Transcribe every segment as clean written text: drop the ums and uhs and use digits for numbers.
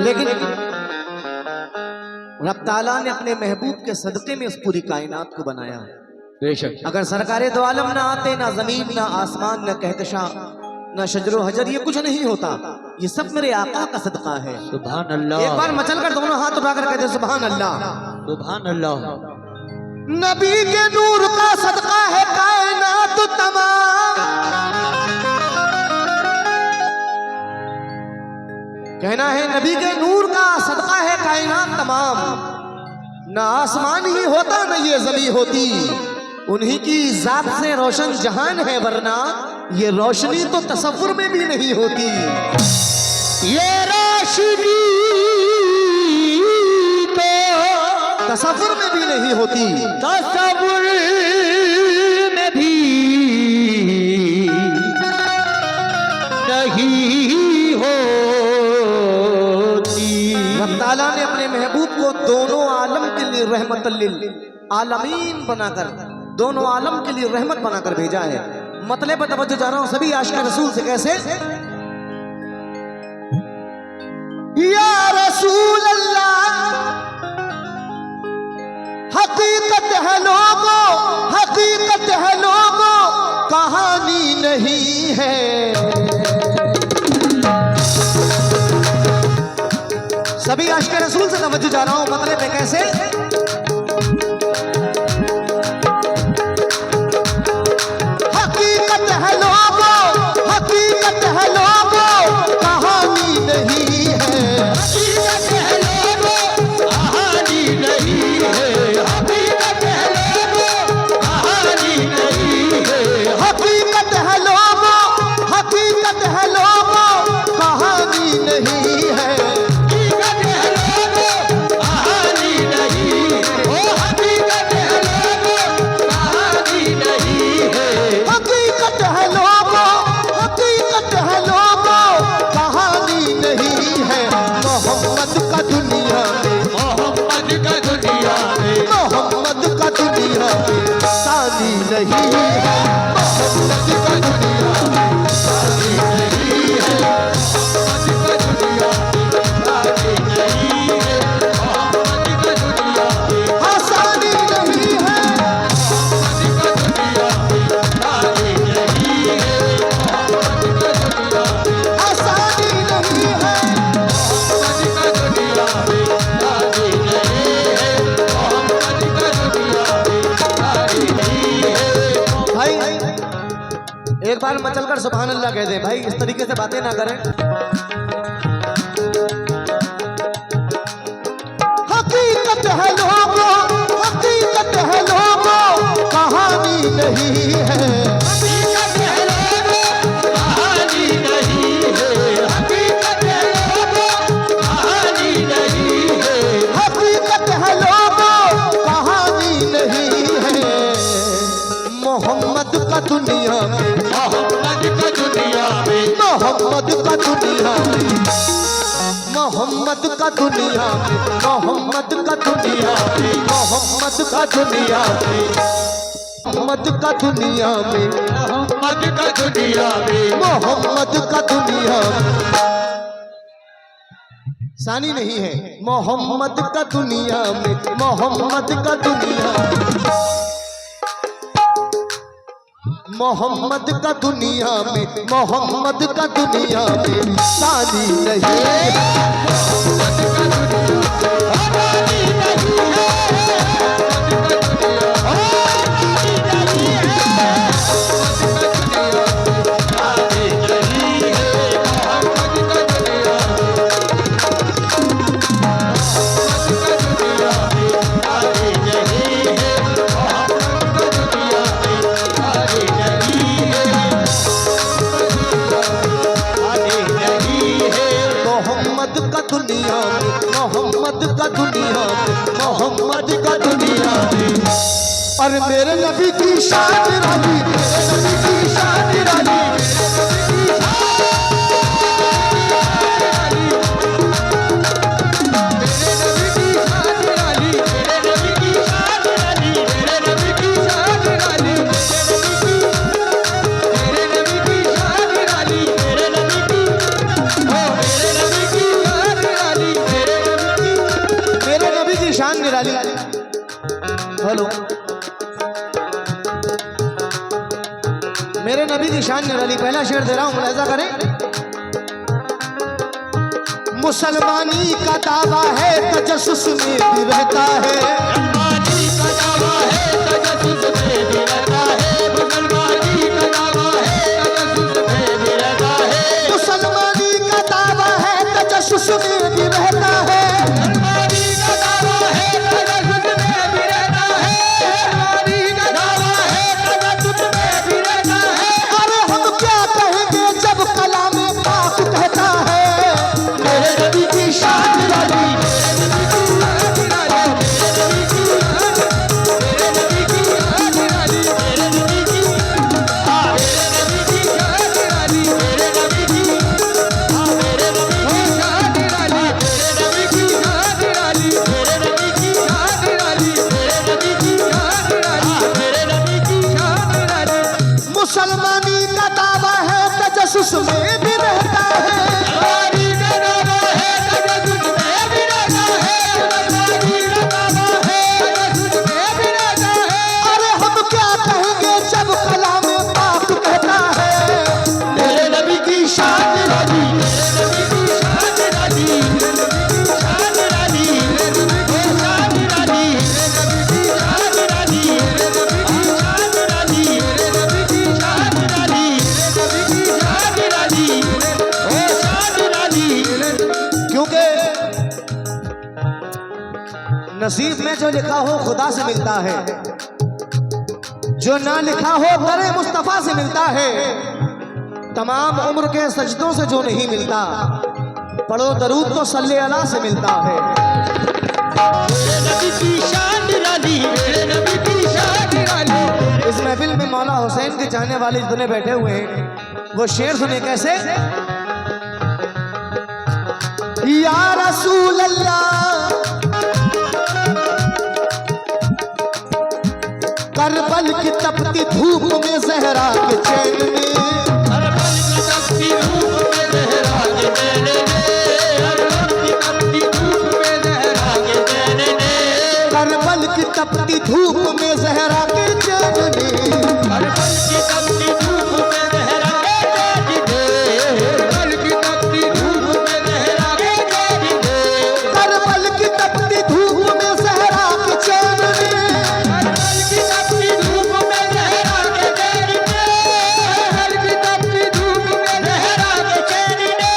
लेकिन रब ताला ने अपने महबूब के सदक़े में इस पूरी कायनात को बनाया। बेशक अगर सरकारे दो आलम ना आते, ना जमीन, ना आसमान, ना कहकशा, ना शजरो हजर, ये कुछ नहीं होता। ये सब मेरे आका का सदका है। सुभान अल्लाह। एक बार मचल कर दोनों हाथ उठाकर कहते सुभान अल्लाह। सुभान अल्लाह। नबी के नूर का सदका है कायनात तमाम। कहना है नबी के नूर का सदका है कायनात तमाम। ना आसमान ही होता न ये ज़मीं होती, उन्हीं की जात से रोशन जहान है, वरना ये रोशनी तो तसव्वुर में भी नहीं होती। ये रोशनी तो तसव्वुर में भी नहीं होती, तसव्वुर में भी नहीं होती। रब ताला ने अपने महबूब को दोनों आलम के लिए रहमतल लिल आलमीन बनाकर, दोनों आलम के लिए रहमत बनाकर भेजा है। मतलब पर तवज्जो जा रहा हूं सभी आशिक रसूल से। कैसे? या रसूल अल्लाह, हकीकत है लोगों, हकीकत है लोगों, कहानी नहीं है। सभी आशिक रसूल से तवज्जो जा रहा हूं। मतलब है कैसे? एक बार मचल कर सुभान अल्लाह कह दे भाई। इस तरीके से बातें ना करें। हकीकत है लोगों, हकीकत है लोगों, कहानी नहीं है। हकीकत है लोगों, कहानी नहीं है। हकीकत है लोगों, कहानी नहीं है। हकीकत है लोगों, कहानी नहीं है। मोहम्मद का दुनिया में, मोहम्मद का दुनिया में, मोहम्मद का दुनिया में, मोहम्मद का दुनिया में, मोहम्मद का दुनिया में, मोहम्मद का दुनिया में, मोहम्मद का दुनिया में, मोहम्मद का दुनिया में, मोहम्मद का दुनिया में सानी नहीं है। मोहम्मद का दुनिया में, मोहम्मद का दुनिया में, मोहम्मद का दुनिया में, मोहम्मद का दुनिया में सानी नहीं है। मोहम्मद का दुनिया में सानी नहीं है। मोहम्मद का दुनिया में और मेरे नबी की शान रानी, मेरे नबी की शान रानी, लो। मेरे नबी की शान निराली। पहला शेर दे रहा हूं, मुलाहिजा करें। मुसलमानी का दावा है तजस्सुस में भी रहता है, मुसलमानी का दावा है तजस्सुस में भी रहता है, मुसलमानी का दावा है तजस्सुस में भी रहता है, मुसलमानी का दावा है तजस्सुस में भी रहता है, मुसलमानी का दावा है तजस्सुस में भी रहता है, मुसलमानी का दावा है तजस्सुस में भी रहता है। अरे हम क्या कहेंगे जब कलाम पाक कहता है, मेरे नबी की शान निराली, मुसलमानी का दावा है तजस्सुस में भी रहता है, मुसलमानी का दावा है तजस्सुस में भी रहता है, मुसलमानी का दावा है तजस्सुस में भी रहता है। अरे हम क्या कहेंगे जब कलाम पाक कहता है, मेरे नबी की शान निराली, मेरे नबी की शान निराली, मेरे नबी की शान निराली, मेरे नबी की शान निराली, मेरे नबी की शान निराली, मेरे नबी की शान निराली, मेरे नबी की शान निराली, मेरे नबी की शान निराली, ओ शान निराली। क्योंकि नसीब में जो लिखा हो खुदा से मिलता है, जो ना लिखा हो दरे मुस्तफा से मिलता है, तमाम उम्र के सजदों से जो नहीं मिलता, पढ़ो दरूद तो सल्ले अला से मिलता है। मेरे नबी की शान निराली, मेरे नबी की शान निराली। इस महफिल में मौला हुसैन के चाहने वाले जितने बैठे हुए हैं, वो शेर सुने कैसे। या रसूल अल्लाह करबल की तपती धूप में ज़हरा के चैन में, करबल की तपती धूप में ज़हरा के चैन में, करबल की तपती धूप में ज़हरा के चैन में, करबल की तपती धूप में ज़हरा के चैन में, करबल की तपती धूप में ज़हरा के चैन में, करबल की तपती धूप में ज़हरा के चैन में, करबल की तपती धूप में ज़हरा के चैन में, करबल की तपती धूप में ज़हरा के चैन में, करबल की तपती धूप में ज़हरा के चैन में,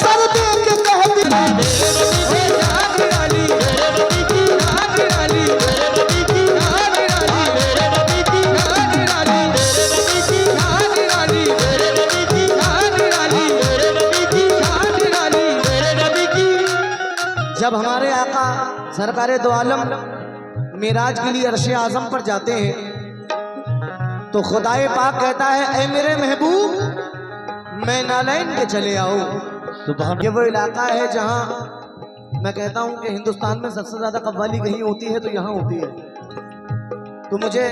सर दे के कह दी मेरे नबी की शान निराली, मेरे नबी की शान निराली, मेरे नबी की शान निराली, मेरे नबी की शान निराली, मेरे नबी की शान निराली, मेरे नबी की शान निराली, मेरे नबी की शान निराली, मेरे नबी की। जब हमारे आका सरकारे दो आलम मिराज के लिए अर्श आजम पर जाते हैं, तो खुदाए पाक कहता है, ऐ मेरे महबूब मैं नालैन के चले आओ। ये वो इलाका है जहां मैं कहता हूं कि हिंदुस्तान में सबसे ज्यादा कव्वाली कहीं होती है तो यहां होती है। तो मुझे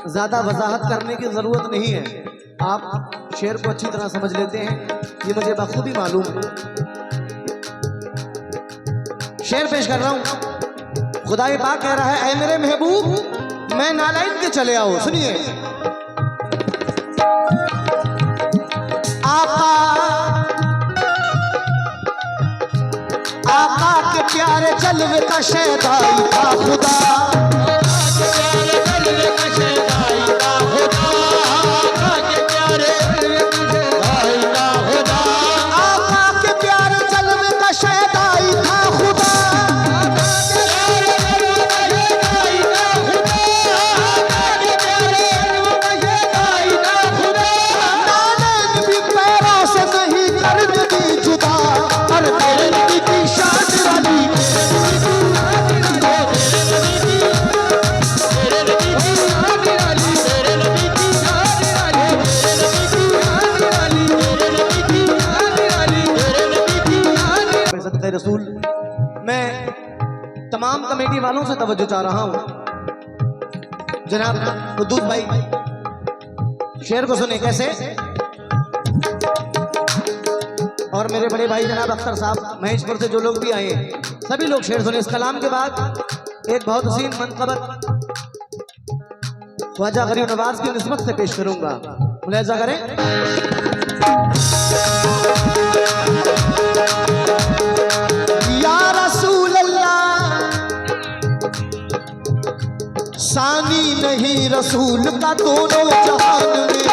ज्यादा वजाहत करने की जरूरत नहीं है, आप शेर को अच्छी तरह समझ लेते हैं, ये मुझे बखूबी मालूम है। शेर पेश कर रहा हूं। खुदाए पाक कह रहा है, ऐ मेरे महबूब मैं नालैन के चले आओ। सुनिए। आका आका के प्यारे जलवे का शहदाई था खुदा, प्यारे जलवे का शहदाई का खुदा, आका के प्यारे जलवे का शहदाई का खुदा, आका के प्यारे जलवे का शहदाई था खुदा, प्यारे जलवे का शहदाई का खुदा, आका के प्यारे जलवे का शहदाई का खुदा। नालैन भी पैरों से नहीं करने दी जुदा, और मेरे नबी की शान निराली, मेरे नबी की शान निराली, मेरे नबी की शान निराली, मेरे नबी की शान निराली, मेरे नबी की शान निराली, मेरे नबी की शान निराली, मेरे नबी की शान निराली। सदक़े रसूल मैं तमाम कमेटी वालों से तवज्जो चाह रहा हूं। जनाब कुद्दूस भाई शेर को सुने कैसे। और मेरे बड़े भाई जनाब अख्तर साहब महेशपुर से जो लोग भी आए हैं, सभी लोग शेर सुने। इस कलाम के बाद एक बहुत हसीन मनकबत ख्वाजा गरीब नवाज की निस्बत से पेश करूंगा, मुलाहिजा करें। या रसूल अल्लाह, सानी नहीं रसूल का दोनों जहान में,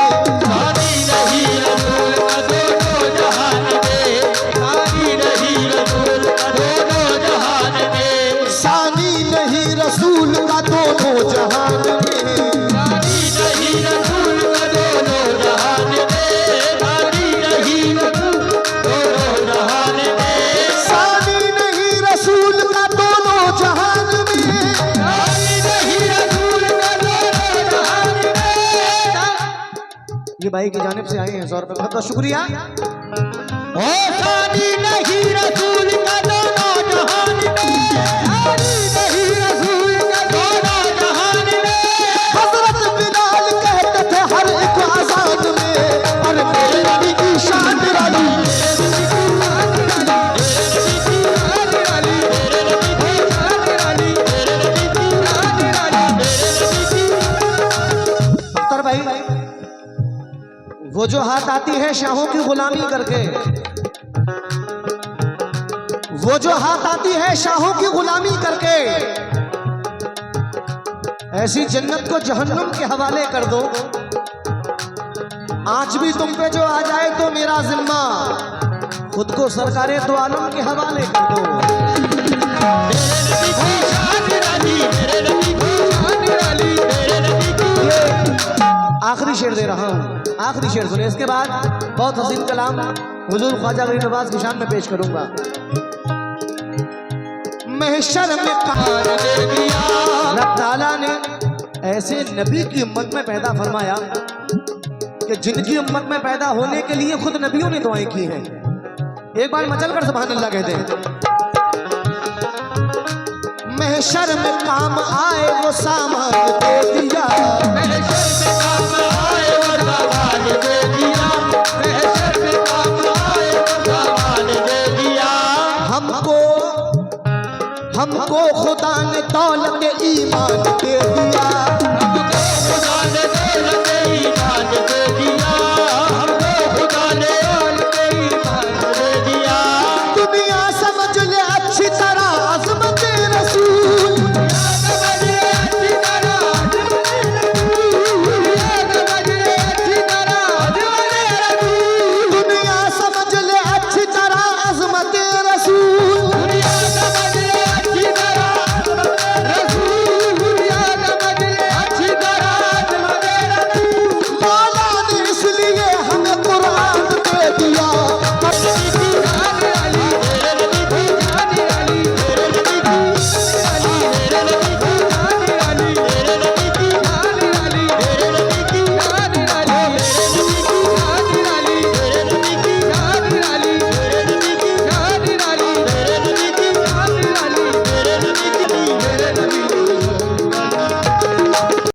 सानी नहीं रसूल का दोनों जहान में, सानी नहीं रसूल का दोनों जहान में, सानी नहीं रसूल का दोनों जहान में, सानी नहीं रसूल का दोनों जहान में, सानी नहीं रसूल दोनों जहान में, सानी नहीं रसूल का दोनों जहान में, सानी नहीं रसूल का दोनों जहान में। ये भाई की जानिब से आए हैं 100 रुपए, बहुत बहुत शुक्रिया। ओ सानी नहीं रसूल का दोनों जहान में, सानी नहीं रसूल का दोनों जहान में, हजरत बिलाल कहते थे हर एक अजान में, और मेरे नबी की शान निराली, अख्तर भाई, वो जो हाथ आती है शाहों की गुलामी करके, वो जो हाथ आती है शाहों की गुलामी करके, ऐसी जन्नत को जहन्नुम के हवाले कर दो। आज भी तुम पे जो आ जाए तो मेरा जिम्मा, खुद को सरकारे दो आलम के हवाले कर दो। आखिरी शेर दे रहा हूँ, आखिरी शेर सुने, इसके बाद बहुत हसीन कलाम हुजूर ख्वाजा गरीब नवाज की शान में पेश करूंगा। महशर में रब ताला ने ऐसे नबी की उम्मत में पैदा फरमाया कि जिनकी उम्मत में पैदा होने के लिए खुद नबियों ने दुआएं की हैं। एक बार मचल कर सुभान अल्लाह कहते हैं। महशर में काम आए वो सामान दे दिया, महशर में काम आए वो सामान दे दिया, महशर में काम आए वो सामान दे दिया, हमको खुदा ने दौलत ईमान दे दिया,